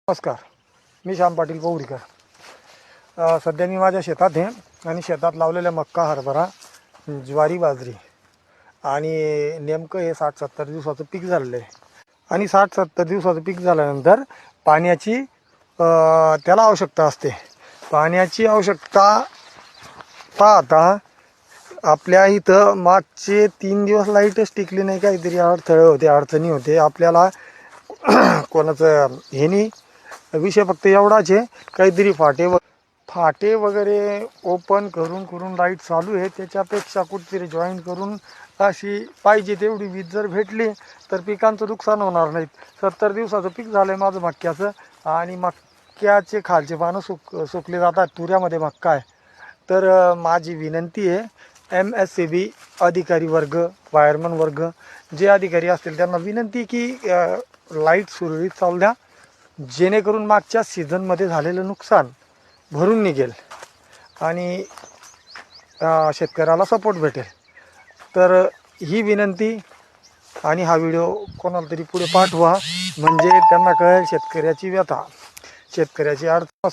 नमस्कार, मी श्याम पाटील पौरीकर। सध्या मी माझ्या शेतात आहे आणि शेतात लावलेल्या मक्का, हरभरा, ज्वारी, बाजरी आणि नेमकं हे 60-70 दिवसाचं पीक झालेलं आहे। आणि 60-70 दिवसाचं पीक झाल्यानंतर पाण्याची त्याला आवश्यकता असते। पाण्याची आवश्यकता पाहता आपल्या इथं मागचे 3 दिवस लाईटच टिकली नाही, काहीतरी अडथळे होते, अडचणी होते। आपल्याला कोणाचं हे नाही, विषय फक्त एवढाच आहे, काहीतरी फाटे वगैरे ओपन करून लाईट चालू आहे। त्याच्यापेक्षा कुठेतरी जॉईन करून अशी पाहिजे तेवढी वीज जर भेटली तर पिकांचं नुकसान होणार नाहीत। 70 दिवसाचं पीक झालं आहे माझं मक्याचं, आणि मक्याचे खालचे पानं सुकले जातात। तुऱ्यामध्ये मक्का आहे। तर माझी विनंती आहे, MSCB अधिकारी वर्ग, वायरमन वर्ग, जे अधिकारी असतील त्यांना विनंती की लाईट सुरळीत चालू द्या, जेणेकरून मागच्या सीझनमध्ये झालेलं नुकसान भरून निघेल आणि शेतकऱ्याला सपोर्ट भेटेल। तर ही विनंती आणि हा व्हिडिओ कोणाला तरी पुढे पाठवा, म्हणजे त्यांना कळेल शेतकऱ्याची व्यथा, शेतकऱ्याची अडचण।